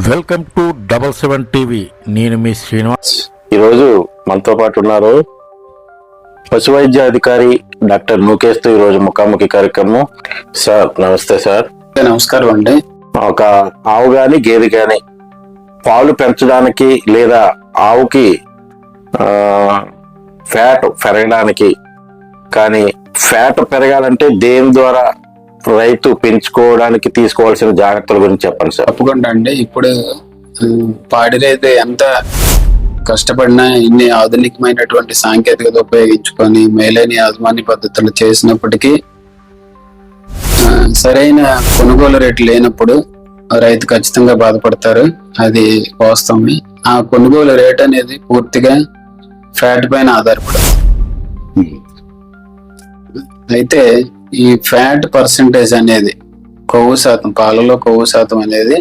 Welcome to 77 TV. నేను మీ శ్రీనివాస్. ఈరోజు మనతో పాటు ఉన్నారు పశు వైద్య అధికారి డాక్టర్ నూకేష్తో ఈరోజు ముఖాముఖి కార్యక్రమం. సార్ నమస్తే సార్. నమస్కారం అండి. ఒక ఆవు గాని గేదె గాని పాలు పెంచడానికి లేదా ఆవుకి ఫ్యాట్ పెరగడానికి కానీ ఫ్యాట్ పెరగాలంటే దేని ద్వారా రైతు పెంచుకోవడానికి తీసుకోవాల్సిన జాగ్రత్తల గురించి చెప్పండి సార్. తప్పకుండా అండి. ఇప్పుడు పాడి రైతు ఎంత కష్టపడినా ఇన్ని ఆధునికమైనటువంటి సాంకేతికత ఉపయోగించుకొని మేలైన యాజమాన్య పద్ధతులు చేసినప్పటికీ సరైన కొనుగోలు రేటు లేనప్పుడు రైతు ఖచ్చితంగా బాధపడతారు. అది వాస్తవమే. ఆ కొనుగోలు రేట్ అనేది పూర్తిగా ఫ్యాట్ పైన ఆధారపడదు. అయితే ఈ ఫ్యాట్ పర్సంటేజ్ అనేది కొవ్వు శాతం, పాలలో కొవ్వు శాతం అనేది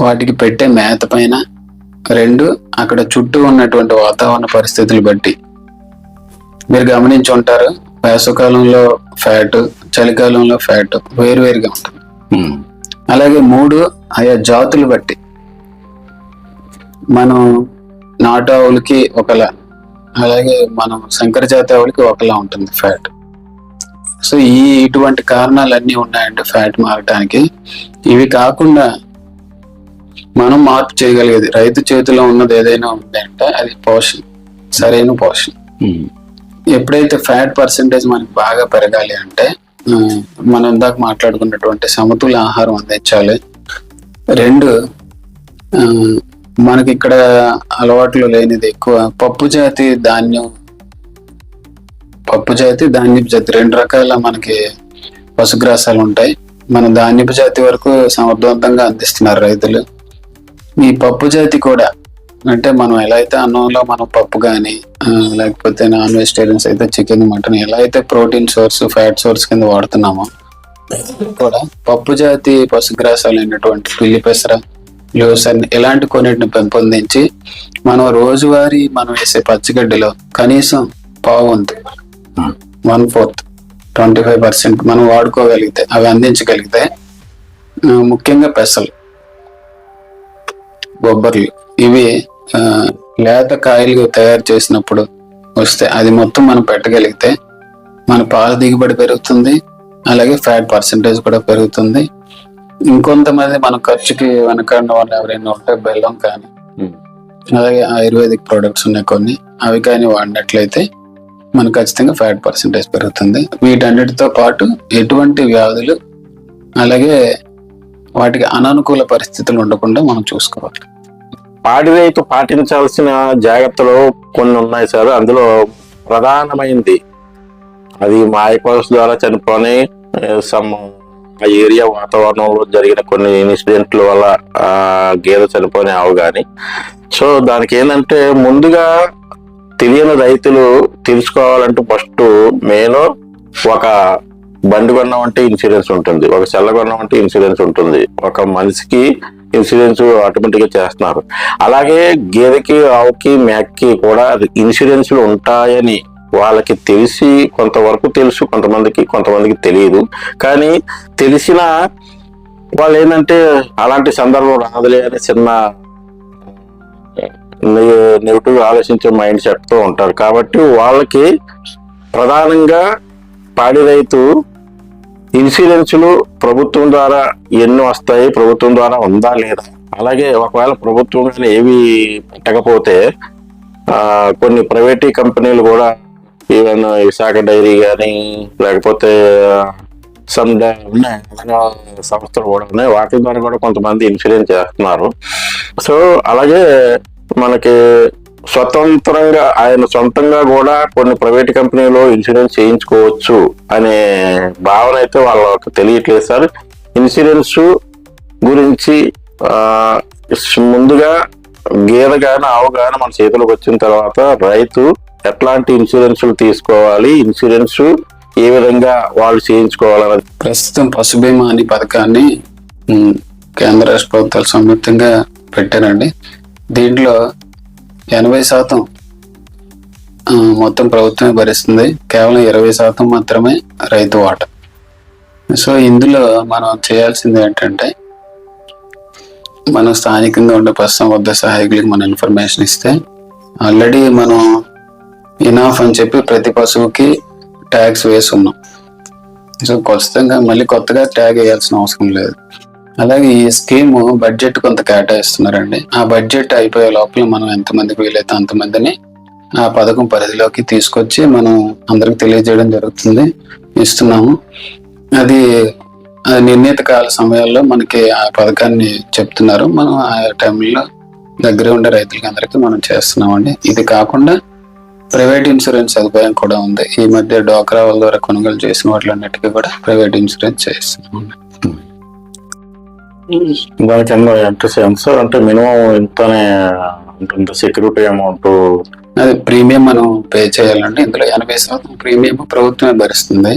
వాటికి పెట్టే మేత పైన, రెండు అక్కడ చుట్టూ ఉన్నటువంటి వాతావరణ పరిస్థితులు బట్టి మీరు గమనించి ఉంటారు. వేసవకాలంలో ఫ్యాట్, చలికాలంలో ఫ్యాట్ వేరువేరుగా ఉంటుంది. అలాగే మూడు ఆయా జాతులు బట్టి మనం నాటు ఆవులకి ఒకలా, అలాగే మనం సంకర జాతి ఆవులకి ఒకలా ఉంటుంది ఫ్యాట్. సో ఇటువంటి కారణాలన్నీ ఉన్నాయండి ఫ్యాట్ మారటానికి. ఇవి కాకుండా మనం మార్పు చేయగలిగేది రైతు చేతిలో ఉన్నది ఏదైనా ఉందంటే అది పోషణ, సరైన పోషణ. ఎప్పుడైతే ఫ్యాట్ పర్సెంటేజ్ మనకి బాగా పెరగాలి అంటే మనం ఇందాక మాట్లాడుకున్నటువంటి సమతుల ఆహారం అందించాలి. రెండు, మనకి ఇక్కడ అలవాట్లు లేనిది ఎక్కువ పప్పు జాతి ధాన్యపు జాతి, రెండు రకాల మనకి పశుగ్రాసాలు ఉంటాయి. మన ధాన్యపు జాతి వరకు సమర్థవంతంగా అందిస్తున్నారు రైతులు. ఈ పప్పు జాతి కూడా, అంటే మనం ఎలా అయితే అన్నంలో మనం పప్పు కానీ లేకపోతే నాన్ వెజిటేరియన్స్ అయితే చికెన్, మటన్ ఎలా అయితే ప్రోటీన్ సోర్స్, ఫ్యాట్ సోర్స్ కింద వాడుతున్నామో కూడా పప్పు జాతి పశుగ్రాసాలు అయినటువంటి పిల్లి పెసర, ల్యూసర్న్ ఇలాంటి కొన్నిటిని పెంపొందించి మనం రోజువారీ మనం వేసే పచ్చిగడ్డిలో కనీసం పావుంది 1/4 25% మనం వాడుకోగలిగితే, అవి అందించగలిగితే, ముఖ్యంగా పెసలు, బొబ్బర్లు, ఇవి లేత కాయలు తయారు చేసినప్పుడు వస్తే అది మొత్తం మనం పెట్టగలిగితే మన పాల దిగుబడి పెరుగుతుంది, అలాగే ఫ్యాట్ పర్సెంటేజ్ కూడా పెరుగుతుంది. ఇంకొంతమంది మన ఖర్చుకి వెనకాడిన వాళ్ళు ఎవరైనా ఉంటే బెల్లం కానీ, అలాగే ఆయుర్వేదిక్ ప్రొడక్ట్స్ ఉన్నాయి కొన్ని, అవి కానీ వాడినట్లయితే మనకు ఖచ్చితంగా ఫ్యాట్ పర్సెంటేజ్ పెరుగుతుంది. వీటన్నిటితో పాటు ఎటువంటి వ్యాధులు అలాగే వాటికి అనానుకూల పరిస్థితులు ఉండకుండా మనం చూసుకోవాలి. పాడి రైతు పాటించాల్సిన జాగ్రత్తలు కొన్ని ఉన్నాయి సార్. అందులో ప్రధానమైనది అది మాయకోస్ ద్వారా చనిపోని ఆ ఏరియా వాతావరణంలో జరిగిన కొన్ని ఇన్సిడెంట్ల వల్ల గేదె చనిపోని ఆవు కానీ. సో దానికి ఏంటంటే ముందుగా తెలియని రైతులు తెలుసుకోవాలంటే ఫస్ట్ మెయిన్ ఒక బండి కొన్నామంటే ఇన్సూరెన్స్ ఉంటుంది, ఒక సెల్ల కొన్నామంటే ఇన్సూరెన్స్ ఉంటుంది, ఒక మనిషికి ఇన్సూరెన్స్ ఆటోమేటిక్ గా చేస్తున్నారు. అలాగే గేదెకి, ఆవుకి, మేకకి కూడా ఇన్సూరెన్స్లు ఉంటాయని వాళ్ళకి తెలిసి కొంతవరకు తెలుసు, కొంతమందికి తెలియదు. కానీ తెలిసిన వాళ్ళు ఏంటంటే అలాంటి సందర్భం రాదులే అని చిన్న నెగిటివ్ ఆలోచించే మైండ్ సెట్ తో ఉంటారు. కాబట్టి వాళ్ళకి ప్రధానంగా పాడి రైతు ఇన్సూరెన్స్లు ప్రభుత్వం ద్వారా ఎన్ని వస్తాయి, ప్రభుత్వం ద్వారా ఉందా లేదా, అలాగే ఒకవేళ ప్రభుత్వం ఏవి పెట్టకపోతే కొన్ని ప్రైవేట్ కంపెనీలు కూడా, ఈవెన్ విశాఖ డైరీ కానీ లేకపోతే సంస్థలు కూడా ఉన్నాయి, వాటి ద్వారా కూడా కొంతమంది ఇన్సూరెన్స్ చేస్తున్నారు. సో అలాగే మనకి స్వతంత్రంగా ఆయన సొంతంగా కూడా కొన్ని ప్రైవేట్ కంపెనీలో ఇన్సూరెన్స్ చేయించుకోవచ్చు అనే భావన అయితే వాళ్ళకి తెలియట్లేదు సార్. ఇన్సూరెన్స్ గురించి ముందుగా గేదె కానీ ఆవు కానీ మన చేతులకు వచ్చిన తర్వాత రైతు ఎట్లాంటి ఇన్సూరెన్స్లు తీసుకోవాలి, ఇన్సూరెన్స్ ఏ విధంగా వాళ్ళు చేయించుకోవాలన్నది. ప్రస్తుతం పశు బీమా అనే పథకాన్ని కేంద్ర రాష్ట్ర ప్రభుత్వాలు సంయుక్తంగా పెట్టారండి. దీంట్లో 80% మొత్తం ప్రభుత్వమే భరిస్తుంది, కేవలం 20% మాత్రమే రైతు వాటా. సో ఇందులో మనం చేయాల్సింది ఏంటంటే మనం స్థానికంగా ఉండే పశుసంవర్ధక సహాయకులకి మన ఇన్ఫర్మేషన్ ఇస్తే ఆల్రెడీ మనం ఇనాఫ్ అని చెప్పి ప్రతి పశువుకి ట్యాగ్స్ వేసి ఉన్నాం. సో ఖచ్చితంగా మళ్ళీ కొత్తగా ట్యాగ్ వేయాల్సిన అవసరం లేదు. అలాగే ఈ స్కీమ్ బడ్జెట్ కొంత కేటాయిస్తున్నారండి. ఆ బడ్జెట్ అయిపోయే లోపల మనం ఎంతమందికి వీలైతే అంతమందిని ఆ పథకం పరిధిలోకి తీసుకొచ్చి మనం అందరికి తెలియజేయడం జరుగుతుంది, ఇస్తున్నాము. అది నిర్ణీత కాల సమయాల్లో మనకి ఆ పథకాన్ని చెప్తున్నారు. మనం ఆ టైంలో దగ్గర ఉండే రైతులకి అందరికీ మనం చేస్తున్నామండి. ఇది కాకుండా ప్రైవేట్ ఇన్సూరెన్స్ సదుపాయం కూడా ఉంది. ఈ మధ్య డోక్రా వాళ్ళ ద్వారా కొనుగోలు చేసిన వాటిలన్నిటికీ కూడా ప్రైవేట్ ఇన్సూరెన్స్ చేస్తున్నామండి. దానికి ఎంత సార్? అంటే మినిమం ఇంతనే ఉంటుంది సెక్యూరిటీ అమౌంట్? అది ప్రీమియం మనం పే చేయాలండి. ఇందులో 80% ప్రీమియం ప్రభుత్వమే భరిస్తుంది.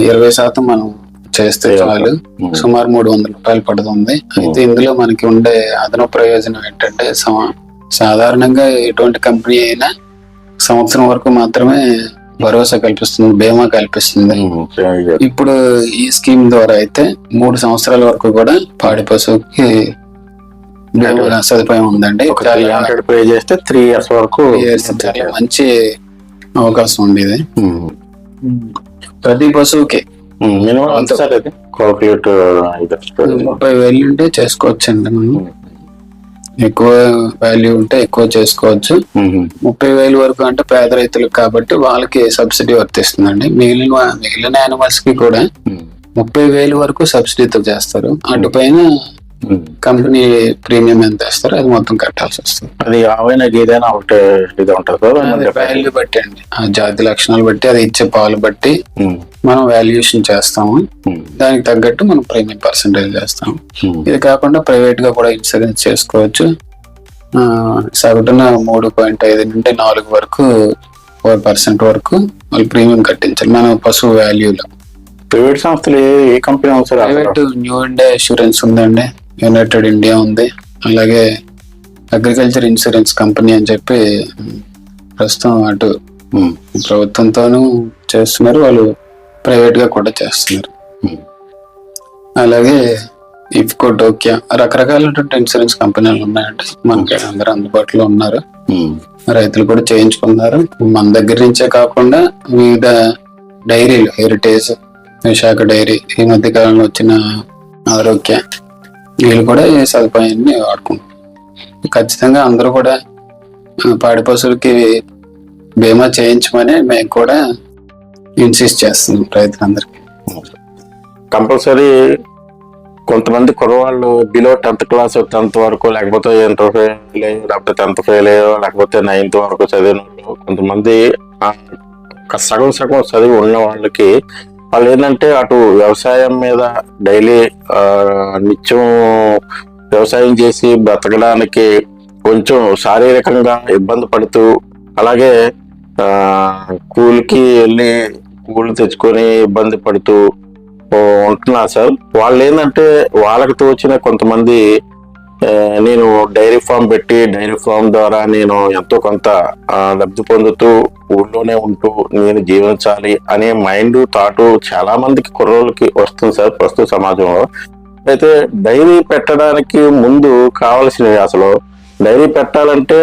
20% మనం చేస్తే చాలు. సుమారు 300 రూపాయలు పడుతుంది. అయితే ఇందులో మనకి ఉండే అదనపు ప్రయోజనం ఏంటంటే సాధారణంగా ఎటువంటి కంపెనీ అయినా సంవత్సరం వరకు మాత్రమే భరోసా కల్పిస్తుంది, బీమా కల్పిస్తుంది. ఇప్పుడు ఈ స్కీమ్ ద్వారా అయితే 3 సంవత్సరాల వరకు కూడా పాడి పశువుకి సదుపాయం ఉందండి. పే చేస్తే 3 years వరకు చాలా మంచి అవకాశం ఉంది ఇది. ప్రతి పశువుకి మినిమం ఎంత సార్? ఇది 30,000 ఉంటే చేసుకోవచ్చండి. మనం ఎక్కువ వాల్యూ ఉంటే ఎక్కువ చేసుకోవచ్చు. 30,000 వరకు అంటే పేద రైతులకు కాబట్టి వాళ్ళకి సబ్సిడీ వర్తిస్తుందండి. మిగిలిన యానిమల్స్ కి కూడా 30,000 వరకు సబ్సిడీతో చేస్తారు. అటుపైన కంపెనీ ప్రీమియం ఎంత వేస్తారో అది మొత్తం కట్టాల్సి వస్తుంది. అది ఆవైన ఏదైనా ఒకటే ఇది ఉంటుంది, వాల్యూ బట్టి అండి, ఆ జాతి లక్షణాలు బట్టి, అది ఇచ్చే పాలు బట్టి మనం వాల్యుయేషన్ చేస్తాము. దానికి తగ్గట్టు మనం ప్రీమియం పర్సెంటేజ్ చేస్తాము. ఇది కాకుండా ప్రైవేట్ గా కూడా ఇన్సూరెన్స్ చేసుకోవచ్చు. సగటున 3.5 నుండి 4 వరకు 4% వరకు వాళ్ళు ప్రీమియం కట్టించాలి మన పశువు వాల్యూలో. ప్రైవేట్ సంస్థలు ఏ కంపెనీ ఉంది? ప్రైవేట్ న్యూ ఇండియా ఇన్సూరెన్స్ ఉందండి, యునైటెడ్ ఇండియా ఉంది, అలాగే అగ్రికల్చర్ ఇన్సూరెన్స్ కంపెనీ అని చెప్పి ప్రస్తుతం అటు ప్రభుత్వంతోనూ చేస్తున్నారు, వాళ్ళు ప్రైవేట్ గా కూడా చేస్తున్నారు. అలాగే ఇఫ్కో, టోక్యా, రకరకాలైనటువంటి ఇన్సూరెన్స్ కంపెనీలు ఉన్నాయండి. మనకి అందరూ అందుబాటులో ఉన్నారు. రైతులు కూడా చేయించుకున్నారు. మన దగ్గర నుంచే కాకుండా వివిధ డైరీలు, హెరిటేజ్, విశాఖ డైరీ, ఈ మధ్య కాలంలో వచ్చిన ఆరోగ్య, వీళ్ళు కూడా ఈ సదుపాయాన్ని వాడుకుంటారు. ఖచ్చితంగా అందరూ కూడా పాడి పశువులకి బీమా చేయించమని మేము కూడా ఇన్సిస్ట్ చేస్తున్నాం రైతులందరికీ. కంపల్సరీ కొంతమంది కుర్రవాళ్ళు బిలో 10th క్లాస్ 10th వరకు, లేకపోతే ఇంటర్ ఫెయిల్, లేకపోతే 10th ఫెయిల్, లేకపోతే 9th వరకు చదివిన కొంతమంది సగం చదివి ఉన్న వాళ్ళకి వాళ్ళు ఏంటంటే అటు వ్యవసాయం మీద డైలీ నిత్యం వ్యవసాయం చేసి బ్రతకడానికి కొంచెం శారీరకంగా ఇబ్బంది పడుతూ, అలాగే కూలికి వెళ్ళి కూలి తెచ్చుకొని ఇబ్బంది పడుతూ ఉంటున్నారు సార్. వాళ్ళు ఏంటంటే వాళ్ళకి తోచిన కొంతమంది నేను డైరీ ఫామ్ పెట్టి డైరీ ఫామ్ ద్వారా నేను ఎంతో కొంత లబ్ధి పొందుతూ ఊళ్ళోనే ఉంటూ నేను జీవించాలి అనే మైండ్ థాట్ చాలా మందికి కుర్రోళ్ళకి వస్తుంది సార్ ప్రస్తుత సమాజంలో. అయితే డైరీ పెట్టడానికి ముందు కావాల్సినవి, అసలు డైరీ పెట్టాలంటే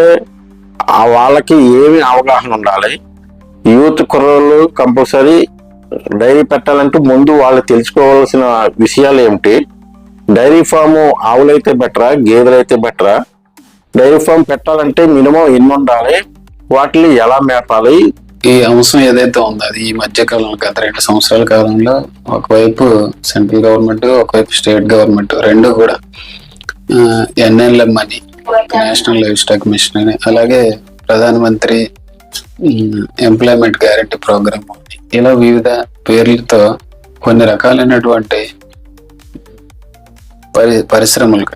వాళ్ళకి ఏమి అవగాహన ఉండాలి? యూత్ కుర్రోళ్ళు కంపల్సరీ డైరీ పెట్టాలంటే ముందు వాళ్ళు తెలుసుకోవాల్సిన విషయాలు ఏమిటి? డైరీ ఫామ్ ఆవులైతే బెటరా, గేదెలైతే బెటరా? డైరీ ఫామ్ పెట్టాలంటే మినిమం ఎన్ని ఉండాలి? వాటిని ఎలా మేపాలి? ఈ అంశం ఏదైతే ఉందో అది ఈ మధ్య కాలంలో గత 2 సంవత్సరాల కాలంలో ఒకవైపు సెంట్రల్ గవర్నమెంట్, ఒకవైపు స్టేట్ గవర్నమెంట్ రెండు కూడా NLM అని, నేషనల్ లైవ్ స్టాక్ మిషన్ అని, అలాగే ప్రధానమంత్రి ఎంప్లాయ్మెంట్ గ్యారంటీ ప్రోగ్రామ్, ఇలా వివిధ పేర్లతో కొన్ని రకాలైనటువంటి పరిశ్రమలకు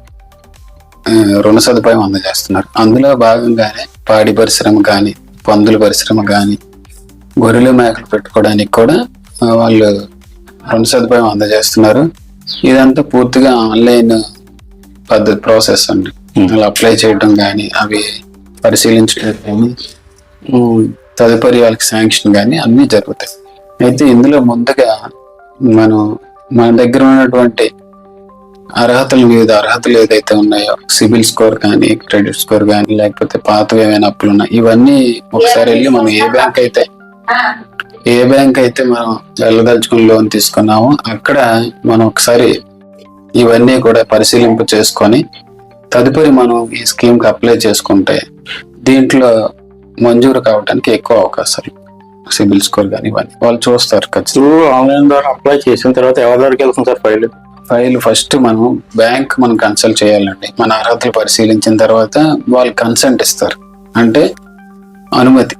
రుణ సదుపాయం అందజేస్తున్నారు. అందులో భాగంగానే పాడి పరిశ్రమ కానీ, పందుల పరిశ్రమ కానీ, గొర్రెలు మేకలు పెట్టుకోవడానికి కూడా వాళ్ళు రుణ సదుపాయం అందజేస్తున్నారు. ఇదంతా పూర్తిగా ఆన్లైన్ పద్ధతి, ప్రాసెస్ అండి. అలా అప్లై చేయడం కానీ, అవి పరిశీలించడం కానీ, తదుపరి వాళ్ళకి శాంక్షన్ కానీ అన్నీ జరుగుతాయి. అయితే ఇందులో ముందుగా మన దగ్గర ఉన్నటువంటి వివిధ అర్హతలు ఏదైతే ఉన్నాయో, సిబిల్ స్కోర్ కానీ, క్రెడిట్ స్కోర్ కానీ, లేకపోతే పాతవి ఏమైనా అప్పులు ఉన్నాయి, ఇవన్నీ ఒకసారి వెళ్ళి మనం ఏ బ్యాంక్ అయితే మనం వెళ్ళదలుచుకుని లోన్ తీసుకున్నామో అక్కడ మనం ఒకసారి ఇవన్నీ కూడా పరిశీలింపు చేసుకొని తదుపరి మనం ఈ స్కీమ్ కి అప్లై చేసుకుంటే దీంట్లో మంజూరు కావడానికి ఎక్కువ అవకాశాలు. సిబిల్ స్కోర్ కానీ ఇవన్నీ వాళ్ళు చూస్తారు ఖచ్చితంగా. ఆన్లైన్ ద్వారా అప్లై చేసిన తర్వాత ఎవరి దగ్గరికి వెళ్తుంది సార్ ఫైల్ ఫస్ట్ మనం కన్సల్ట్ చేయాలండి. మన అర్హతలు పరిశీలించిన తర్వాత వాళ్ళు కన్సెంట్ ఇస్తారు, అంటే అనుమతి.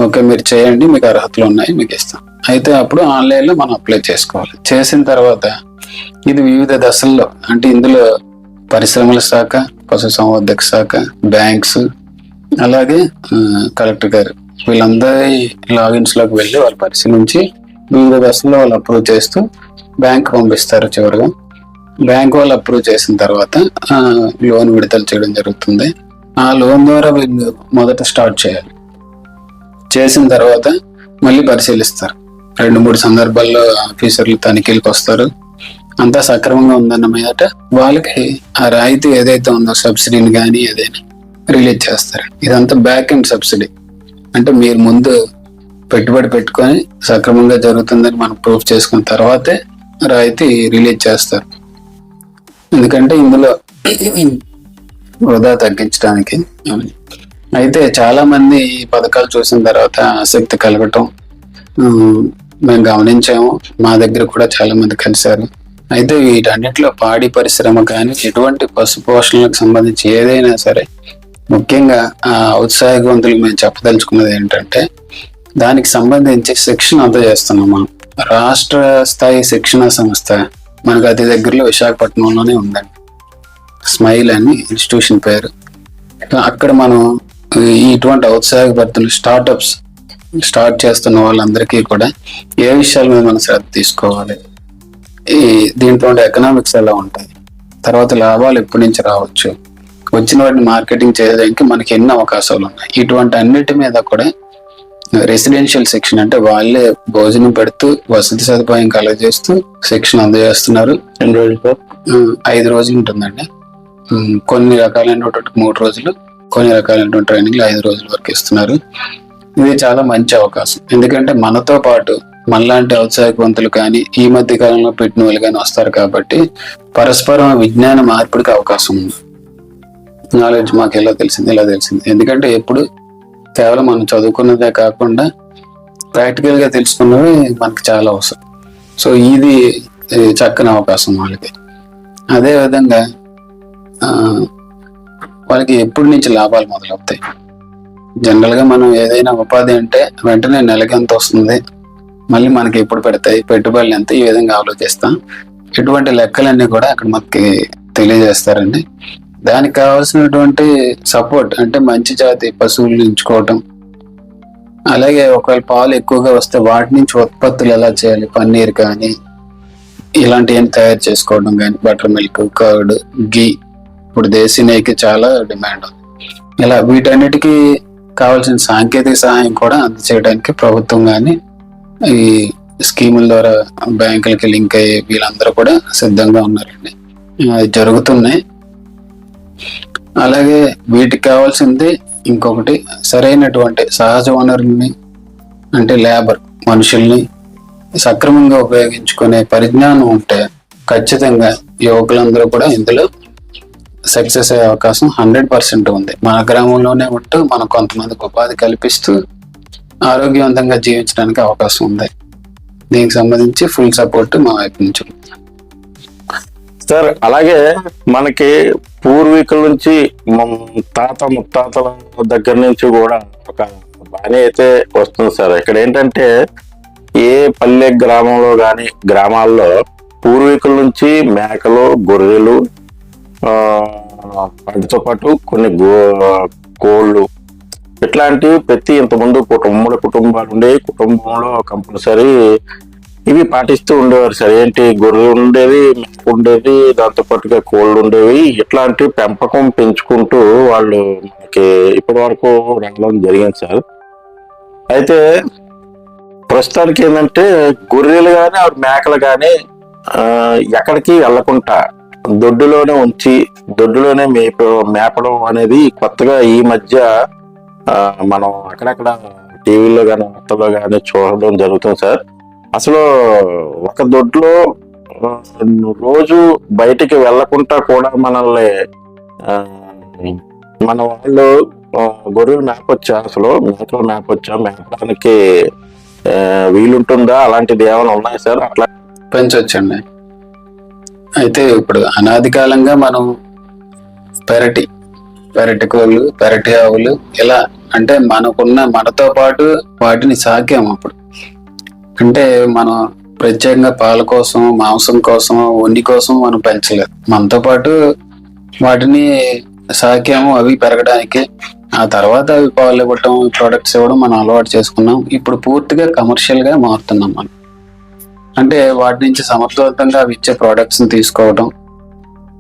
ఓకే, మీరు చేయండి, మీకు అర్హతలు ఉన్నాయి, మీకు ఇస్తాం. అయితే అప్పుడు ఆన్లైన్ లో మనం అప్లై చేసుకోవాలి. చేసిన తర్వాత ఇది వివిధ దశల్లో, అంటే ఇందులో పరిశ్రమల శాఖ, పశుసంవర్ధక శాఖ, బ్యాంక్స్, అలాగే కలెక్టర్ గారు వీళ్ళందరి లాగిన్స్ లోకి వెళ్ళి వాళ్ళు పరిశీలించి వివిధ దశల్లో వాళ్ళు అప్రూవ్ చేస్తూ బ్యాంక్ పంపిస్తారు. చివరిగా బ్యాంక్ వాళ్ళు అప్రూవ్ చేసిన తర్వాత లోన్ విడుదల చేయడం జరుగుతుంది. ఆ లోన్ ద్వారా వీళ్ళు మొదట స్టార్ట్ చేయాలి. చేసిన తర్వాత మళ్ళీ పరిశీలిస్తారు. 2-3 సందర్భాల్లో ఆఫీసర్లు తనిఖీలకు వస్తారు. అంతా సక్రమంగా ఉందన్న మీదట వాళ్ళకి ఆ రాయితీ ఏదైతే ఉందో సబ్సిడీని కానీ ఏదైనా రిలీజ్ చేస్తారు. ఇదంతా బ్యాక్ ఎండ్ సబ్సిడీ, అంటే మీరు ముందు పెట్టుబడి పెట్టుకొని సక్రమంగా జరుగుతుందని మనం ప్రూఫ్ చేసుకున్న తర్వాతే రాయితీ రిలీజ్ చేస్తారు. ఎందుకంటే ఇందులో వృధా తగ్గించడానికి. అయితే చాలా మంది ఈ పథకాలు చూసిన తర్వాత ఆసక్తి కలగటం మేము గమనించాము. మా దగ్గర కూడా చాలా మంది కలిశారు. అయితే వీటన్నిటిలో పాడి పరిశ్రమ కానీ ఎటువంటి పశు పోషణలకు సంబంధించి ఏదైనా సరే, ముఖ్యంగా ఉత్సాహవంతులకు మేము చెప్పదలుచుకున్నది ఏంటంటే దానికి సంబంధించి శిక్షణ అందజేస్తున్నాం మనం. రాష్ట్ర స్థాయి శిక్షణ సంస్థ మనకు అతి దగ్గరలో విశాఖపట్నంలోనే ఉందండి. స్మైల్ అని ఇన్స్టిట్యూషన్ పేరు. అక్కడ మనం ఇటువంటి ఔత్సాహికపడుతున్న స్టార్ట్అప్స్ స్టార్ట్ చేస్తున్న వాళ్ళందరికీ కూడా ఏ విషయాల మీద మనం శ్రద్ధ తీసుకోవాలి, దీంట్లో ఎకనామిక్స్ ఎలా ఉంటాయి, తర్వాత లాభాలు ఎప్పటి నుంచి రావచ్చు, వచ్చిన వాటిని మార్కెటింగ్ చేయడానికి మనకి ఎన్ని అవకాశాలు ఉన్నాయి, ఇటువంటి అన్నిటి మీద కూడా రెసిడెన్షియల్ శిక్షణ, అంటే వాళ్ళే భోజనం పెడుతూ వసతి సదుపాయం కలగజేస్తూ శిక్షణ అందజేస్తున్నారు. 5 రోజులు ఉంటుందండి. కొన్ని రకాలైనటువంటి 3 రోజులు, కొన్ని రకాలైనటువంటి ట్రైనింగ్లు 5 రోజుల వరకు ఇస్తున్నారు. ఇది చాలా మంచి అవకాశం. ఎందుకంటే మనతో పాటు మనలాంటి ఔత్సాహికవంతులు కానీ ఈ మధ్య కాలంలో పెట్టిన వాళ్ళు కానీ వస్తారు కాబట్టి పరస్పరం విజ్ఞాన మార్పిడికి అవకాశం ఉంది. నాలెడ్జ్ మాకు ఎలా తెలిసింది, ఇలా తెలిసింది. ఎందుకంటే ఎప్పుడు కేవలం మనం చదువుకున్నదే కాకుండా ప్రాక్టికల్ గా తెలుసుకున్నవి మనకి చాలా అవసరం. సో ఇది చక్కని అవకాశం వాళ్ళకి. అదే విధంగా వాళ్ళకి ఎప్పటి నుంచి లాభాలు మొదలవుతాయి. జనరల్ గా మనం ఏదైనా ఉపాధి అంటే వెంటనే నెలకి ఎంత వస్తుంది, మళ్ళీ మనకి ఎప్పుడు పెడతాయి, పెట్టుబడులు ఎంత, ఈ విధంగా ఆలోచిస్తాం. ఇటువంటి లెక్కలన్నీ కూడా అక్కడ మనకి తెలియజేస్తారండి. దానికి కావాల్సినటువంటి సపోర్ట్, అంటే మంచి జాతి పశువులు ఎంచుకోవటం, అలాగే ఒకవేళ పాలు ఎక్కువగా వస్తే వాటి నుంచి ఉత్పత్తులు ఎలా చేయాలి, పన్నీర్ కానీ ఇలాంటివన్నీ తయారు చేసుకోవడం కానీ, బటర్ మిల్క్, కర్డ్, గీ, ఇప్పుడు దేశీ నెయ్యికి చాలా డిమాండ్ ఉంది. ఇలా వీటన్నిటికీ కావాల్సిన సాంకేతిక సహాయం కూడా అందచేయడానికి ప్రభుత్వం కానీ ఈ స్కీముల ద్వారా బ్యాంకులకి లింక్ అయ్యే వీళ్ళందరూ కూడా సిద్ధంగా ఉన్నారండి. జరుగుతున్నాయి. అలాగే వీటికి కావాల్సింది ఇంకొకటి, సరైనటువంటి సహజ వనరుల్ని, అంటే లేబర్, మనుషుల్ని సక్రమంగా ఉపయోగించుకునే పరిజ్ఞానం ఉంటే ఖచ్చితంగా యువకులందరూ కూడా ఇందులో సక్సెస్ అయ్యే అవకాశం 100% ఉంది. మన గ్రామంలోనే ఉంటూ మనం కొంతమందికి ఉపాధి కల్పిస్తూ ఆరోగ్యవంతంగా జీవించడానికి అవకాశం ఉంది. దీనికి సంబంధించి ఫుల్ సపోర్ట్ మా వైపు నుంచి సార్. అలాగే మనకి పూర్వీకుల నుంచి తాత ముత్తాతల దగ్గర నుంచి కూడా ఒక బాణి అయితే వస్తుంది సార్. ఇక్కడ ఏంటంటే ఏ పల్లె గ్రామంలో కానీ గ్రామాల్లో పూర్వీకుల నుంచి మేకలు, గొర్రెలు, వాటితో పాటు కొన్ని కోళ్ళు ఇట్లాంటివి ప్రతి ఇంతకుముందు ఉమ్మడి కుటుంబాలు ఉండే కుటుంబంలో కంపల్సరీ ఇవి పాటిస్తూ ఉండేవారు సార్. ఏంటి, గొర్రెలు ఉండేవి, మేక ఉండేవి, దాంతో పాటుగా కోళ్ళు ఉండేవి. ఇట్లాంటి పెంపకం పెంచుకుంటూ వాళ్ళు మనకి ఇప్పటి వరకు రావడం జరిగింది సార్. అయితే ప్రస్తుతానికి ఏంటంటే గొర్రెలు కానీ మేకలు కానీ ఎక్కడికి వెళ్ళకుండా దొడ్డులోనే ఉంచి దొడ్డులోనే మేపడం అనేది కొత్తగా ఈ మధ్య మనం అక్కడక్కడ టీవీలో కానీ వార్తల్లో కానీ చూడడం జరుగుతుంది సార్. అసలు ఒక దొడ్లో రోజు బయటికి వెళ్లకుండా కూడా మనల్ని మన వాళ్ళు గొర్రెలు మేపొచ్చా, అసలు మేకలు మేపొచ్చా, మేపడానికి వీలుంటుందా? అలాంటిది ఏమైనా ఉన్నాయి సార్? అట్లా పెంచొచ్చండి. అయితే ఇప్పుడు అనాది కాలంగా మనం పెరటి కోళ్ళు, పెరటి ఆవులు ఇలా అంటే మనతో పాటు వాటిని సాకాము. అప్పుడు అంటే మనం ప్రత్యేకంగా పాల కోసం, మాంసం కోసం, ఉన్ని కోసం మనం పెంచలేదు. మనతో పాటు వాటిని సాకాము, అవి పెరగడానికి. ఆ తర్వాత అవి పాలు ఇవ్వటం, ప్రొడక్ట్స్ ఇవ్వడం మనం అలవాటు చేసుకున్నాం. ఇప్పుడు పూర్తిగా కమర్షియల్ గా మారుతున్నాం మనం. అంటే వాటి నుంచి సమర్థవంతంగా అవి ఇచ్చే ప్రొడక్ట్స్ ని తీసుకోవడం,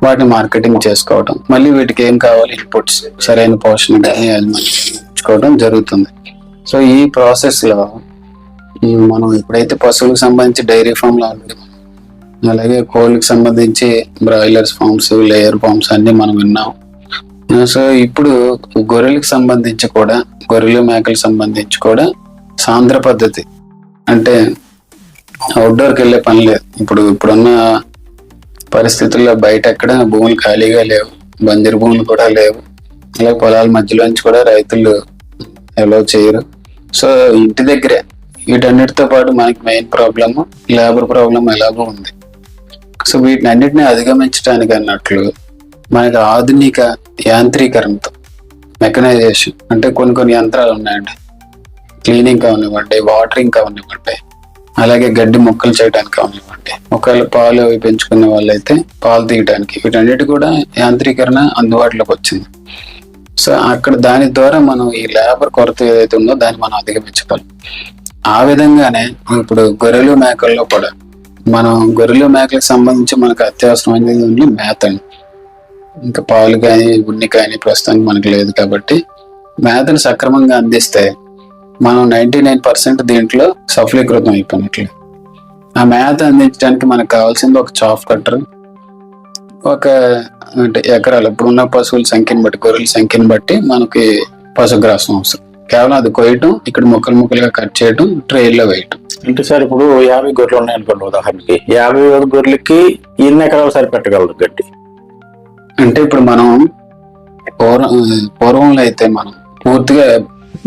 వాటిని మార్కెటింగ్ చేసుకోవడం, మళ్ళీ వీటికి ఏం కావాలి ఇన్పుట్స్, సరైన పోషణ కానీ ఇచ్చుకోవడం జరుగుతుంది. సో ఈ ప్రాసెస్ లో మనం ఎప్పుడైతే పశువులకు సంబంధించి డైరీ ఫామ్ లో అలాగే కోళ్ళకి సంబంధించి బ్రాయిలర్స్ ఫార్మ్స్, లేయర్ ఫార్మ్స్ అన్ని మనం విన్నాం. సో ఇప్పుడు గొర్రెలకు సంబంధించి కూడా, గొర్రెలు మేకలకు సంబంధించి కూడా సాంద్ర పద్ధతి అంటే అవుట్డోర్కి వెళ్ళే పని లేదు. ఇప్పుడున్న పరిస్థితుల్లో బయట ఎక్కడ భూములు ఖాళీగా లేవు, బంజరు భూములు కూడా లేవు. అలాగే పొలాల మధ్యలోంచి కూడా రైతులు ఎలా చేయరు. సో ఇంటి దగ్గరే వీటన్నిటితో పాటు మనకి మెయిన్ ప్రాబ్లమ్ లేబర్ ప్రాబ్లం ఎలాగో ఉంది. సో వీటిని అన్నిటిని అధిగమించడానికి అన్నట్లు మనకి ఆధునిక యాంత్రీకరణతో, మెకనైజేషన్ అంటే కొన్ని యంత్రాలు ఉన్నాయండి. క్లీనింగ్ కావనివ్వండి, వాటరింగ్ కావనివ్వండి, అలాగే గడ్డి మొక్కలు చేయడానికి కావనివ్వండి, ఒకవేళ పాలు అవి పెంచుకునే వాళ్ళైతే పాలు తీయడానికి, వీటన్నిటి కూడా యాంత్రీకరణ అందుబాటులోకి వచ్చింది. సో అక్కడ దాని ద్వారా మనం ఈ లేబర్ కొరత ఏదైతే ఉందో దాన్ని మనం అధిగమించగలం. ఆ విధంగానే ఇప్పుడు గొర్రెలు మేకల్లో కూడా మనం గొర్రెలు మేకలకు సంబంధించి మనకు అత్యవసరమైనది మేత అండి. ఇంకా పాలు కానీ ఉన్ని కానీ ప్రస్తుతానికి మనకు లేదు కాబట్టి మేతను సక్రమంగా అందిస్తే మనం 99% దీంట్లో సఫలీకృతం అయిపోయినట్లు. ఆ మేత అందించడానికి మనకు కావాల్సింది ఒక చాఫ్ కట్టర్, ఒక అంటే ఎకరాలు ఇప్పుడున్న పశువుల సంఖ్యను బట్టి, గొర్రెల సంఖ్యను బట్టి మనకి పశుగ్రాసం అవసరం. కేవలం అది కొయ్యటం, ఇక్కడ ముక్కలుగా కట్ చేయటం, ట్రైల్లో వేయటం. అంటే సార్ ఇప్పుడు 50 గొర్రెలు ఉన్నాయనుకోండి ఉదాహరణకి, 50 గొర్రెలకి ఎన్ని ఎకరాలు సరిపెట్టగలరు గడ్డి? అంటే ఇప్పుడు మనం పూర్వంలో అయితే మనం పూర్తిగా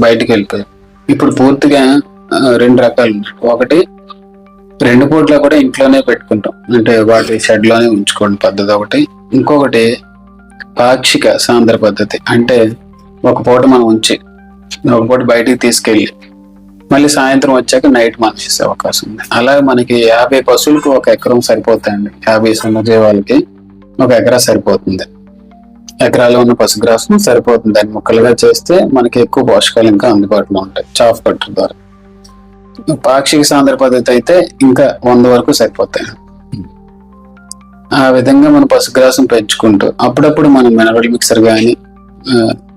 బయటికి వెళ్ళిపోయాం. ఇప్పుడు పూర్తిగా 2 రకాలు ఉన్నాయి. ఒకటి 2 పూట్ల కూడా ఇంట్లోనే పెట్టుకుంటాం, అంటే వాటి షెడ్ లోనే ఉంచుకోండి పద్ధతి ఒకటి. ఇంకొకటి పాక్షిక సాంద్ర పద్ధతి, అంటే ఒక పూట మనం ఉంచి ఒక పూట బయటికి తీసుకెళ్ళి మళ్ళీ సాయంత్రం వచ్చాక నైట్ మనం చేసే అవకాశం ఉంది. అలాగే మనకి 50 పశువులకు 1 ఎకరం సరిపోతాయండి. 50 సన్నజీవాలకి 1 ఎకరా సరిపోతుంది. ఎకరాలో ఉన్న పశుగ్రాసం సరిపోతుంది. దాన్ని ముక్కలుగా చేస్తే మనకి ఎక్కువ పోషకాలు ఇంకా అందుబాటులో ఉంటాయి చాఫ్ కట్టర్ ద్వారా. పాక్షిక సాంద్ర పద్ధతి అయితే ఇంకా 100 వరకు సరిపోతాయి. ఆ విధంగా మనం పశుగ్రాసం పెంచుకుంటూ అప్పుడప్పుడు మనం మినరల్ మిక్సర్ కానీ,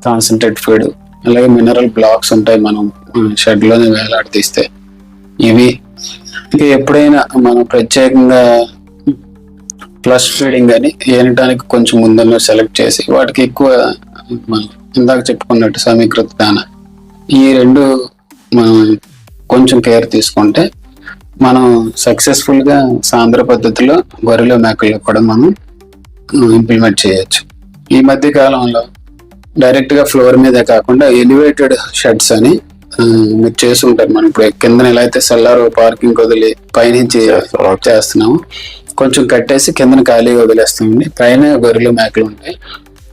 కాన్సన్ట్రేట్ ఫీడ్, అలాగే మినరల్ బ్లాక్స్ ఉంటాయి మనం షెడ్ లోనే వేలాడదీస్తే. ఇవి ఇంకా ఎప్పుడైనా మనం ప్రత్యేకంగా ఫ్లష్ ఫీడింగ్ అని ఏనటానికి కొంచెం ముందర సెలెక్ట్ చేసి వాటికి ఎక్కువ మనం ఇందాక చెప్పుకున్నట్టు సమీకృత దాన, ఈ 2 మనం కొంచెం కేర్ తీసుకుంటే మనం సక్సెస్ఫుల్ గా సాంద్ర పద్ధతిలో గొర్రెలు మేకల్లో కూడా మనం ఇంప్లిమెంట్ చేయొచ్చు. ఈ మధ్య కాలంలో డైరెక్ట్ గా ఫ్లోర్ మీదే కాకుండా ఎలివేటెడ్ షెడ్స్ అని మీరు చేసి ఉంటారు. మనం ఇప్పుడు కింద ఎలా అయితే సెల్లార్ పార్కింగ్ వదిలి పైనుంచి చేస్తున్నాము, కొంచెం కట్టేసి కిందన ఖాళీగా వదిలేస్తామండి. పైన గొర్రెలు మేకలు ఉంటాయి,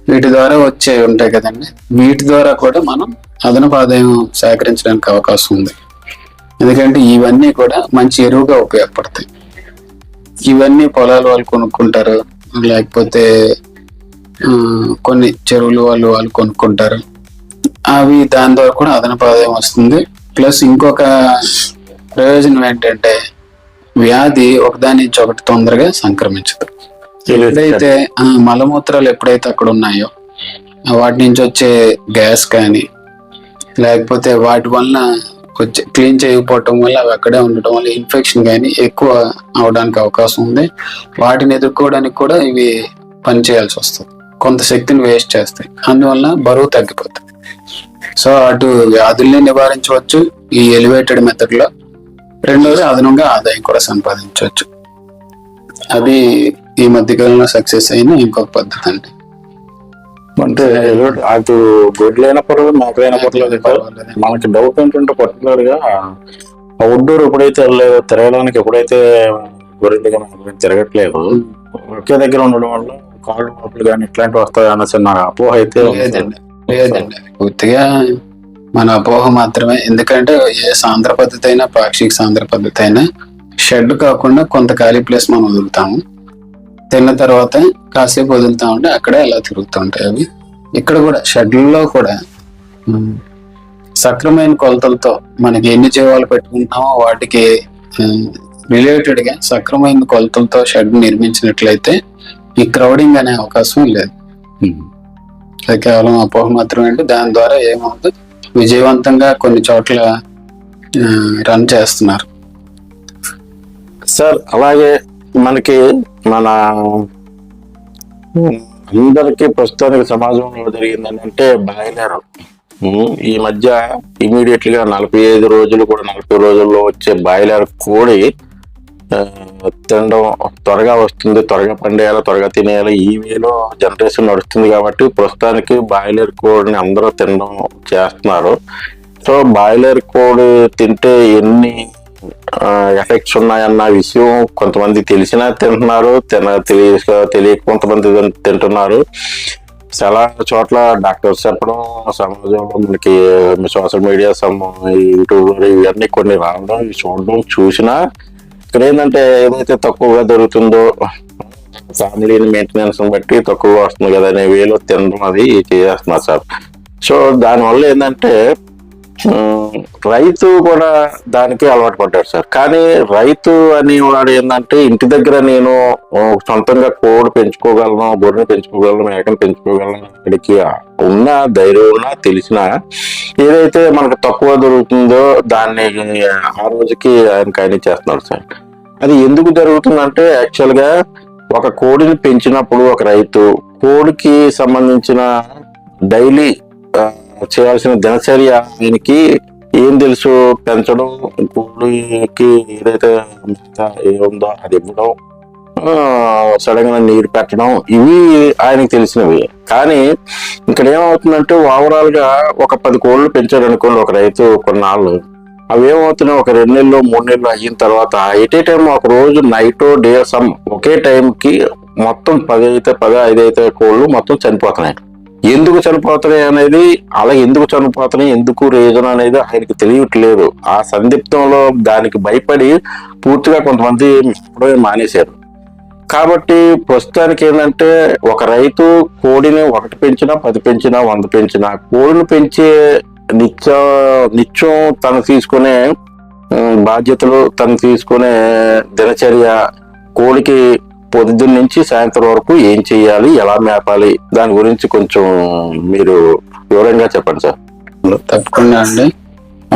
వీటి ద్వారా వచ్చే ఉంటాయి కదండి, వీటి ద్వారా కూడా మనం అదనపు ఆదాయం సేకరించడానికి అవకాశం ఉంది. ఎందుకంటే ఇవన్నీ కూడా మంచి ఎరువుగా ఉపయోగపడతాయి. ఇవన్నీ పొలాలు వాళ్ళు కొనుక్కుంటారు, లేకపోతే కొన్ని చెరువులు వాళ్ళు కొనుక్కుంటారు. అవి దాని ద్వారా కూడా అదనపు ఆదాయం వస్తుంది. ప్లస్ ఇంకొక ప్రయోజనం ఏంటంటే వ్యాధి ఒకదాని నుంచి ఒకటి తొందరగా సంక్రమించదు. ఎప్పుడైతే మలమూత్రాలు ఎప్పుడైతే అక్కడ ఉన్నాయో వాటి నుంచి వచ్చే గ్యాస్ కానీ, లేకపోతే వాటి వలన వచ్చే క్లీన్ చేయకపోవటం వల్ల అవి అక్కడే ఉండటం వల్ల ఇన్ఫెక్షన్ కానీ ఎక్కువ అవడానికి అవకాశం ఉంది. వాటిని ఎదుర్కోవడానికి కూడా ఇవి పని చేయాల్సి వస్తుంది, కొంత శక్తిని వేస్ట్ చేస్తాయి, అందువల్ల బరువు తగ్గిపోతుంది. సో అటు వ్యాధుల్ని నివారించవచ్చు ఈ ఎలివేటెడ్ మెథడ్ లో. రెండోది అదనంగా ఆదాయం కూడా సంపాదించవచ్చు. అది ఈ మధ్యకాలంలో సక్సెస్ అయిన ఇంకొక పద్ధతి అండి. అంటే అటు గొడ్లైన పర్వాలేదు, మేకలైన పర్వాలేదు. మనకి డౌట్ ఏంటంటే పర్టికులర్ గా అవుట్డోర్ ఎప్పుడైతే వెళ్ళలేదో, తిరగడానికి ఎప్పుడైతే గొర్రెలుగా తిరగట్లేదు, ఒకే దగ్గర ఉండడం వల్ల కాళ్ళు నొప్పులు కానీ ఇట్లాంటివి వస్తాయి అన్న చిన్న అపోహ అయితే లేదండి, పూర్తిగా మన అపోహ మాత్రమే. ఎందుకంటే ఏ సాంద్ర పద్ధతి అయినా, పాక్షిక సాంద్ర పద్ధతి అయినా షెడ్ కాకుండా కొంత ఖాళీ ప్లేస్ మనం వదులుతాము. తిన్న తర్వాత కాసేపు వదులుతా ఉంటే అక్కడే అలా తిరుగుతూ ఉంటాయి అవి. ఇక్కడ కూడా షెడ్లలో కూడా సక్రమైన కొలతలతో మనకి ఎన్ని జీవాలు పెట్టుకుంటామో వాటికి రిలేటెడ్ గా సక్రమైన కొలతలతో షెడ్ నిర్మించినట్లయితే ఈ క్రౌడింగ్ అనే అవకాశం లేదు. అది కేవలం అపోహ మాత్రమే. అంటే దాని ద్వారా ఏమవుతుంది, విజయవంతంగా కొన్ని చోట్ల రన్ చేస్తున్నారు సార్. అలాగే మనకి మన అందరికి ప్రస్తుతానికి సమాజంలో జరిగిందని అంటే బాయిలర్ ఈ మధ్య ఇమీడియట్ గా 45 రోజులు కూడా 40 రోజుల్లో వచ్చే బాయిలర్ కోడి తినడం త్వరగా వస్తుంది, త్వరగా పండేయాలి, త్వరగా తినేయాలి, ఈ వేలో జనరేషన్ నడుస్తుంది. కాబట్టి ప్రస్తుతానికి బాయిలర్ కోడిని అందరూ తినడం చేస్తున్నారు. సో బాయిలర్ కోడి తింటే ఎన్ని ఎఫెక్ట్స్ ఉన్నాయన్న విషయం కొంతమంది తెలిసినా తింటున్నారు, తెలియక కొంతమంది తింటున్నారు. చాలా చోట్ల డాక్టర్స్ చెప్పడం, సమాజంలో మనకి సోషల్ మీడియా, యూట్యూబ్ ఇవన్నీ కొన్ని రావడం, చూడడం చూసినా ఇక్కడ ఏంటంటే ఏదైతే తక్కువగా దొరుకుతుందో ఫ్యామిలీని మెయింటెనెన్స్ బట్టి తక్కువగా వస్తుంది కదా అనే వేలో తినడం అది చేస్తున్నారు సార్. సో దానివల్ల ఏంటంటే రైతు కూడా దానికి అలవాటు పడ్డాడు సార్. కానీ రైతు అనేవాడు ఏంటంటే ఇంటి దగ్గర నేను సొంతంగా కోడి పెంచుకోగలను, గొర్రెని పెంచుకోగలను, మేకను పెంచుకోగలను, ఇక్కడికి ఉన్న ధైర్యం ఉన్నా తెలిసినా ఏదైతే మనకు తక్కువ దొరుకుతుందో దాన్ని ఆ రోజుకి ఆయన చేస్తున్నాడు సార్. అది ఎందుకు జరుగుతుందంటే యాక్చువల్ గా ఒక కోడిని పెంచినప్పుడు ఒక రైతు కోడికి సంబంధించిన డైలీ చేయాల్సిన దినచర్య ఆయనకి ఏం తెలుసు, పెంచడం, కోడికి ఏదైతే ఏముందో అది ఇవ్వడం, సడన్ గా నీరు పెట్టడం, ఇవి ఆయనకి తెలిసినవి. కానీ ఇక్కడ ఏమవుతుందంటే ఓవరాల్ గా ఒక 10 కోళ్ళు పెంచాడు అనుకోండి ఒక రైతు కొన్నాళ్ళు, అవి ఏమవుతున్నాయి ఒక 2 నెలలు 3 నెలలు అయిన తర్వాత ఎట్ ఏ టైం ఒక రోజు నైట్ డే సమ్ ఒకే టైంకి మొత్తం 10 అయితే 10, 5 అయితే కోళ్ళు మొత్తం చనిపోతున్నాయి. ఎందుకు చనిపోతున్నాయి అనేది, అలా ఎందుకు చనిపోతున్నాయి, ఎందుకు రీజన్ అనేది ఆయనకి తెలియట్లేదు. ఆ సందిగ్ధంలో దానికి భయపడి పూర్తిగా కొంతమంది మానేశారు. కాబట్టి ప్రస్తుతానికి ఏంటంటే ఒక రైతు కోడిని 1 పెంచినా 10 పెంచినా 100 పెంచినా కోడిని పెంచే నిత్యం తను తీసుకునే బాధ్యతలు, తను తీసుకునే దినచర్య, కోడికి పొద్దున్న నుంచి సాయంత్రం వరకు ఏం చెయ్యాలి, ఎలా మేపాలి, దాని గురించి కొంచెం మీరు వివరంగా చెప్పండి సార్. తప్పకుండా అండి.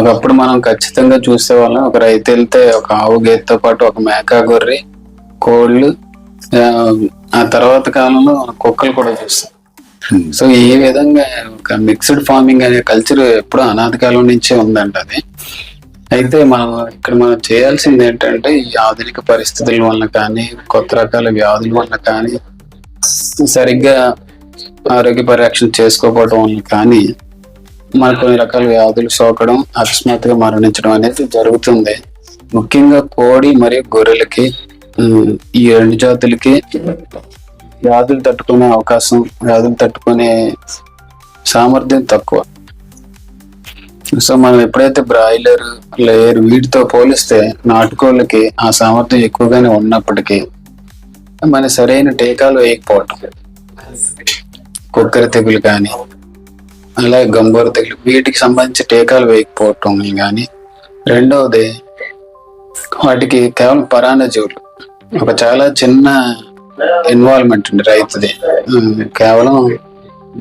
ఒకప్పుడు మనం ఖచ్చితంగా చూసేవాళ్ళం, ఒక రైతు వెళ్తే ఒక ఆవు గేదెతో పాటు ఒక మేక, గొర్రె, కోళ్ళు, ఆ తర్వాత కాలంలో కుక్కలు కూడా చూస్తాం. సో ఈ విధంగా ఒక మిక్స్డ్ ఫార్మింగ్ అనే కల్చర్ ఎప్పుడో అనాది కాలం నుంచే ఉందంట అది. అయితే మనం చేయాల్సింది ఏంటంటే ఈ ఆధునిక పరిస్థితుల వల్ల కానీ, కొత్త రకాల వ్యాధుల వల్ల కానీ, సరిగ్గా ఆరోగ్య పరిరక్షణ చేసుకోకపోవడం వల్ల కానీ మన కొన్ని రకాల వ్యాధులు సోకడం, అకస్మాత్తుగా మరణించడం అనేది జరుగుతుంది. ముఖ్యంగా కోడి మరియు గొర్రెలకి, ఈ 2 జాతులకి వ్యాధులు తట్టుకునే అవకాశం, వ్యాధులు తట్టుకునే సామర్థ్యం తక్కువ. సో మనం ఎప్పుడైతే బ్రాయిలర్, లేయర్ వీటితో పోలిస్తే నాటుకోళ్ళకి ఆ సామర్థ్యం ఎక్కువగానే ఉన్నప్పటికీ మన సరైన టీకాలు వేయకపోవటం, కుక్కర తెగులు కానీ అలాగే గంబోర తెగులు, వీటికి సంబంధించి టీకాలు వేయకపోవటం కానీ, రెండవది వాటికి కేవలం పరాన్న జీవులు, ఒక చాలా చిన్న ఇన్వాల్వ్మెంట్ ఉంది రైతుది. కేవలం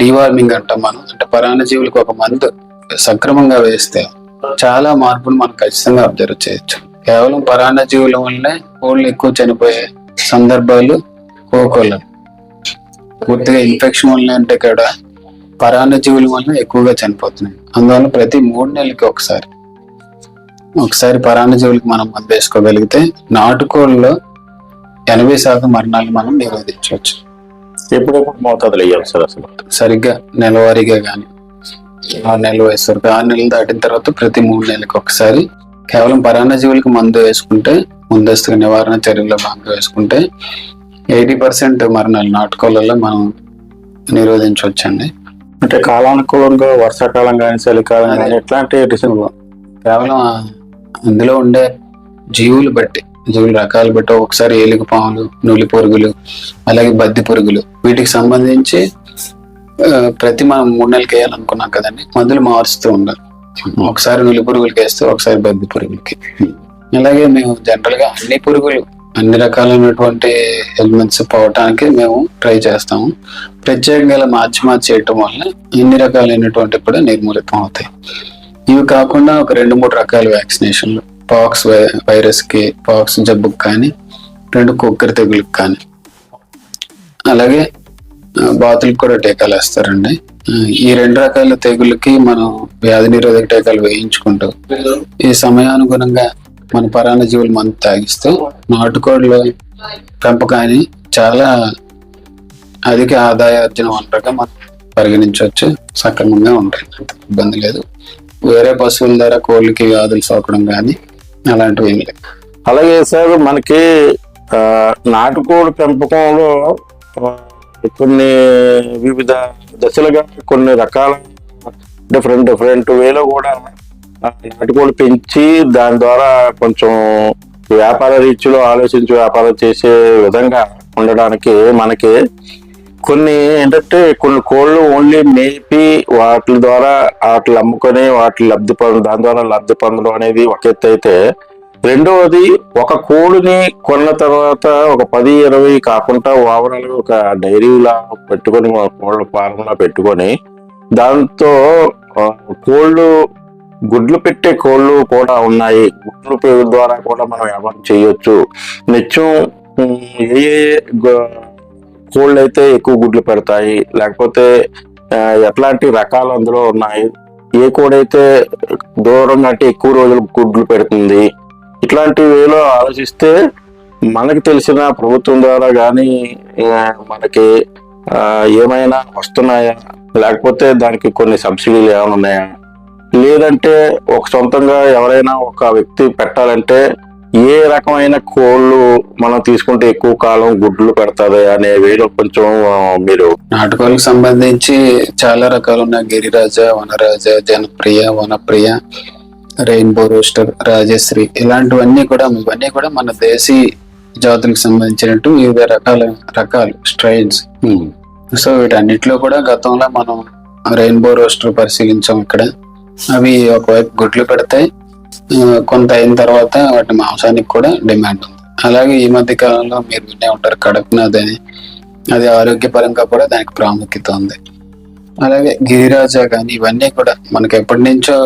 డీవార్మింగ్ అంటాం మనం, అంటే పరాన్న జీవులకు ఒక మందు సక్రమంగా వేస్తే చాలా మార్పును మనం ఖచ్చితంగా అబ్జర్వ్ చేయొచ్చు. కేవలం పరాన్న జీవుల వల్లనే కోళ్ళు ఎక్కువ చనిపోయే సందర్భాలు కోకోళ్ళు. పూర్తిగా ఇన్ఫెక్షన్ వల్ల అంటే కూడా పరాన్న జీవుల వల్ల ఎక్కువగా చనిపోతున్నాయి. అందువల్ల ప్రతి 3 నెలలకి ఒకసారి పరాన్న జీవులకి మనం మందు వేసుకోగలిగితే నాటుకోళ్ళలో 80% మరణాలు మనం నిరోధించవచ్చు. ఎప్పుడెప్పుడు మోతాదులు వేయాలి సార్ అసలు? సరిగ్గా నెలవారీగా కానీ 6 నెలలు వేస్తారు. 6 నెలలు దాటిన తర్వాత ప్రతి 3 నెలలకు ఒకసారి కేవలం పరాన్న జీవులకి మందు వేసుకుంటే, ముందస్తుగా నివారణ చర్యల్లో భాగంగా వేసుకుంటే 80% మరణాలు నాటుకోళ్ళలో మనం నిరోధించవచ్చండి. అంటే కాలానుకూలంగా వర్షాకాలం కానీ చలికాలం కానీ ఎట్లాంటి కేవలం అందులో ఉండే జీవుల రకాలు బట్టి ఒకసారి ఏలుగు పాములు, నులి పురుగులు, అలాగే బద్ది పురుగులు, వీటికి సంబంధించి ప్రతి మనం 3 నెలలకి వేయాలనుకున్నాం కదండి, మందులు మారుస్తూ ఉండాలి. ఒకసారి నులి పురుగులకి వేస్తే ఒకసారి బద్ది పురుగులకి. అలాగే మేము జనరల్ గా అన్ని రకాలైనటువంటి ఎలిమెంట్స్ పోవటానికి మేము ట్రై చేస్తాము. ప్రత్యేకంగా ఇలా మార్చి చేయటం వల్ల ఇన్ని రకాలైనటువంటి కూడా నిర్మూలితం అవుతాయి. ఇవి కాకుండా ఒక 2-3 రకాల వ్యాక్సినేషన్లు, పాక్స్ వైరస్ కి, పాక్స్ జబ్బుకి కానీ, 2 కుక్కర్ తెగులకు కానీ, అలాగే బాతులకు కూడా టీకాలు వేస్తారండి. ఈ 2 రకాల తెగులకి మనం వ్యాధి నిరోధక టీకాలు వేయించుకుంటూ ఈ సమయానుగుణంగా మన పరాన్న జీవులు మందు తాగిస్తే నాటుకోళ్ళ పెంపకాన్ని చాలా అధిక ఆదాయార్జన వనరుగా మనం పరిగణించవచ్చు. సక్రమంగా ఉంటాయి, ఇబ్బంది లేదు. వేరే పశువుల ద్వారా కోళ్ళకి వ్యాధులు సోకడం కానీ అలాంటివి ఏం లేదు. అలాగే సార్ మనకి నాటుకోడి పెంపకంలో కొన్ని వివిధ దశలుగా కొన్ని రకాల డిఫరెంట్ వేలో కూడా నాటుకోడి పెంచి దాని ద్వారా కొంచెం వ్యాపార రీతిలో ఆలోచించి వ్యాపారం చేసే విధంగా ఉండడానికి మనకి కొన్ని ఏంటంటే కొన్ని కోళ్ళు ఓన్లీ మేపి వాటి ద్వారా వాటిని అమ్ముకొని దాని ద్వారా లబ్ధి పొందడం అనేది ఒక ఎత్తు అయితే, రెండవది ఒక కోడిని కొన్న తర్వాత ఒక 10-20 కాకుండా ఓవరాల్ గా ఒక డైరీలా పెట్టుకొని, కోళ్ళ ఫారంలా పెట్టుకొని దాంతో కోళ్ళు గుడ్లు పెట్టే కోళ్ళు కూడా ఉన్నాయి. గుడ్లు ద్వారా కూడా మనం వ్యాపారం చేయొచ్చు. నిత్యం ఏ కోళ్ళు అయితే ఎక్కువ గుడ్లు పెడతాయి, లేకపోతే ఎట్లాంటి రకాలు అందులో ఉన్నాయి, ఏ కోడైతే దూరంగా అంటే ఎక్కువ రోజులు గుడ్లు పెడుతుంది, ఇట్లాంటి వేలో ఆలోచిస్తే మనకి తెలిసిన ప్రభుత్వం ద్వారా కానీ మనకి ఏమైనా వస్తున్నాయా, లేకపోతే దానికి కొన్ని సబ్సిడీలు ఏమైనా ఉన్నాయా, లేదంటే ఒక సొంతంగా ఎవరైనా ఒక వ్యక్తి పెట్టాలంటే ఏ రకమైన కోళ్ళు మనం తీసుకుంటే ఎక్కువ కాలం గుడ్లు పెడతాది అనే వేలో కొంచెం మీరు. నాటుకోళ్ళకి సంబంధించి చాలా రకాలు ఉన్నాయి. గిరిరాజ, వనరాజ, జనప్రియ, వనప్రియ, రెయిన్బో రోస్టర్, రాజశ్రీ, ఇలాంటివన్నీ కూడా మన దేశీ జాతులకు సంబంధించినట్టు వివిధ రకాలు స్ట్రెయిన్స్. సో వీటన్నిటిలో కూడా గతంలో మనం రెయిన్బో రోస్టర్ పరిశీలించాం. ఇక్కడ అవి ఒకవైపు గుడ్లు పెడతాయి, కొంత అయిన తర్వాత వాటి మాంసానికి కూడా డిమాండ్ ఉంది. అలాగే ఈ మధ్య కాలంలో మీరు వినే ఉంటారు కడక్నాథ్ అని, అది ఆరోగ్యపరంగా కూడా దానికి ప్రాముఖ్యత ఉంది. అలాగే గిరిరాజా కానీ ఇవన్నీ కూడా మనకి ఎప్పటి నుంచో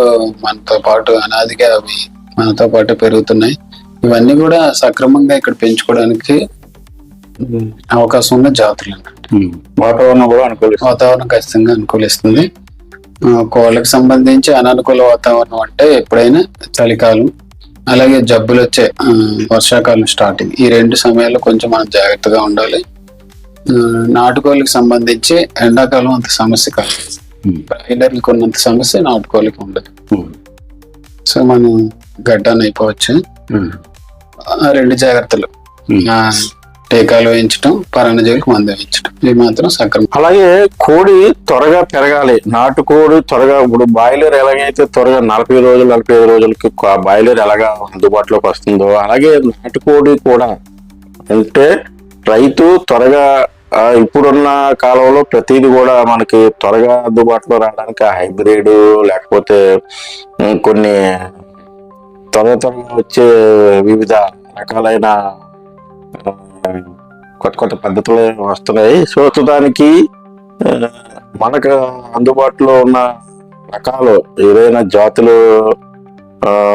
మనతో పాటు అనాదిగా అవి మనతో పాటు పెరుగుతున్నాయి. ఇవన్నీ కూడా సక్రమంగా ఇక్కడ పెంచుకోవడానికి అవకాశం ఉన్న జాతులు. వాతావరణం ఖచ్చితంగా అనుకూలిస్తుంది. కోళ్ళకి సంబంధించి అనానుకూల వాతావరణం అంటే ఎప్పుడైనా చలికాలం, అలాగే జబ్బులు వచ్చే వర్షాకాలం స్టార్టింగ్, ఈ 2 సమయాల్లో కొంచెం మనం జాగ్రత్తగా ఉండాలి. నాటుకోళ్ళకి సంబంధించి ఎండాకాలం అంత సమస్య కాదు, బ్రాయిలర్లకు ఉన్నంత సమస్య నాటుకోళ్ళకి ఉండదు. సో మనం గడ్డాన్ని అయిపోవచ్చు. 2 జాగ్రత్తలు, టీకాలు వేయించడం, పరాన్నజీవులకు మందు వేయించడం, ఇవి మాత్రం సక్రమం. అలాగే కోడి త్వరగా పెరగాలి, నాటుకోడి త్వరగా, ఇప్పుడు బాయిలర్ ఎలాగైతే త్వరగా 45 రోజులకి బాయిలర్ ఎలాగా అందుబాటులోకి వస్తుందో, అలాగే నాటుకోడి కూడా అంటే రైతు త్వరగా ఇప్పుడున్న కాలంలో ప్రతిదీ కూడా మనకి త్వరగా అందుబాటులో రావడానికి హైబ్రిడ్ లేకపోతే కొన్ని త్వరగా వచ్చే వివిధ రకాలైన కొత్త పద్ధతులు వస్తున్నాయి. సో దానికి మనకు అందుబాటులో ఉన్న రకాలు ఏదైనా జాతులు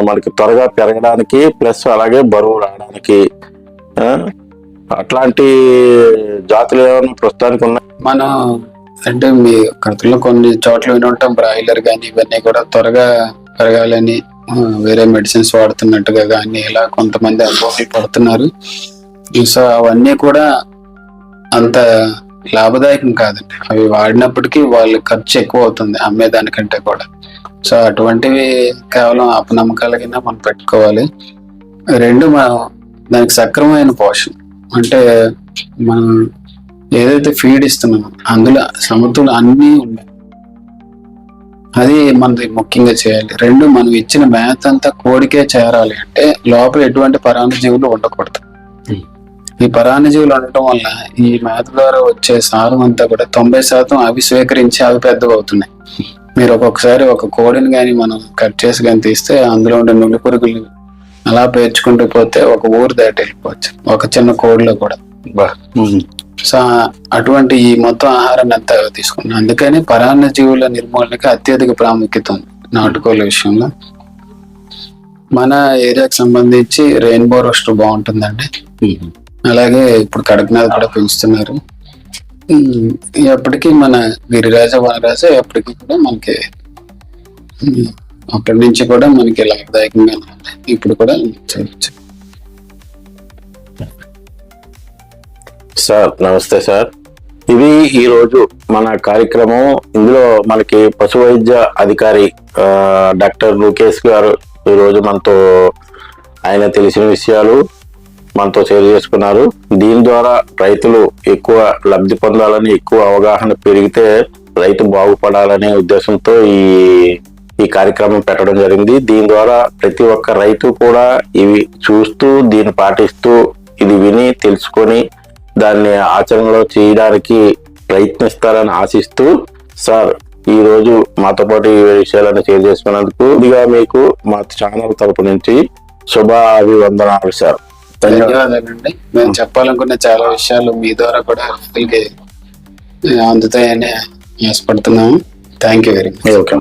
మనకి త్వరగా పెరగడానికి, ప్లస్ అలాగే బరువు రావడానికి అట్లాంటి జాతులు ఏమైనా ప్రస్తుతానికి ఉన్నాయి? మనం అంటే మీ కథలో కొన్ని చోట్ల విని ఉంటాం, బ్రాయిలర్ కానీ ఇవన్నీ కూడా త్వరగా పెరగాలని వేరే మెడిసిన్స్ వాడుతున్నట్టుగా కానీ ఇలా కొంతమంది అపోహలు పడుతున్నారు. సో అవన్నీ కూడా అంత లాభదాయకం కాదండి. అవి వాడినప్పటికీ వాళ్ళ ఖర్చు ఎక్కువ అవుతుంది అమ్మేదానికంటే కూడా. సో అటువంటివి కేవలం అపనమ్మకాల కింద మనం పెట్టుకోవాలి. రెండు, మనం దానికి సక్రమమైన పోషణ అంటే మనం ఏదైతే ఫీడ్ ఇస్తున్నామో అందులో సమతులు అన్నీ ఉన్నాయి, అది మనది ముఖ్యంగా చేయాలి. రెండు, మనం ఇచ్చిన మేత అంతా కోడికే చేరాలి అంటే లోపల ఎటువంటి పరాన్నజీవులు ఉండకూడదు. ఈ పరాన్నజీవులు ఉండటం వల్ల ఈ మేత ద్వారా వచ్చే సారం అంతా కూడా 90% అవి స్వీకరించి అవి పెద్దగా అవుతున్నాయి. మీరు ఒక్కొక్కసారి ఒక కోడిని కానీ మనం కట్ చేసి కానీ తీస్తే అందులో ఉండే నులి పురుగులు అలా పేర్చుకుంటూ పోతే ఒక ఊరు దాటి వెళ్ళిపోవచ్చు ఒక చిన్న కోడిలో కూడా. సో అటువంటి ఈ మొత్తం ఆహారాన్ని అంతా తీసుకున్నాం. అందుకని పరాన్న జీవుల నిర్మూలనకి అత్యధిక ప్రాముఖ్యత ఉంది నాటుకోళ్ళ విషయంలో. మన ఏరియాకి సంబంధించి రెయిన్బో రోస్టర్ బాగుంటుందండి. అలాగే ఇప్పుడు కడక్నాథ్ కూడా పెంచుతున్నారు. ఎప్పటికీ మన గిరిరాజ వనరాజ ఎప్పటికీ కూడా మనకి అప్పటి నుంచి కూడా మనకి లాభదాయకంగా ఇప్పుడు కూడా చేయవచ్చు. సార్ నమస్తే సార్. ఇది ఈ రోజు మన కార్యక్రమం. ఇందులో మనకి పశు వైద్య అధికారి డాక్టర్ లోకేష్ గారు ఈ రోజు మనతో ఆయన తెలిసిన విషయాలు మనతో షేర్ చేసుకున్నారు. దీని ద్వారా రైతులు ఎక్కువ లబ్ధి పొందాలని, ఎక్కువ అవగాహన పెరిగితే రైతు బాగుపడాలనే ఉద్దేశంతో ఈ కార్యక్రమం పెట్టడం జరిగింది. దీని ద్వారా ప్రతి ఒక్క రైతు కూడా ఇవి చూస్తూ దీన్ని పాటిస్తూ ఇది విని తెలుసుకొని దాన్ని ఆచరణలో చేయడానికి ప్రయత్నిస్తారని ఆశిస్తూ, సార్ ఈ రోజు మాతో పాటు ఈ విషయాలను షేర్ చేసుకున్నందుకు ఇదిగా మీకు మా ఛానల్ తరపు నుంచి శుభ అభివందనాలు సార్. ధన్యవాదాలండి. మేము చెప్పాలనుకున్న చాలా విషయాలు మీ ద్వారా కూడా రైతులకి అందుతాయని ఆశపడుతున్నాము. Thank you very much. Okay.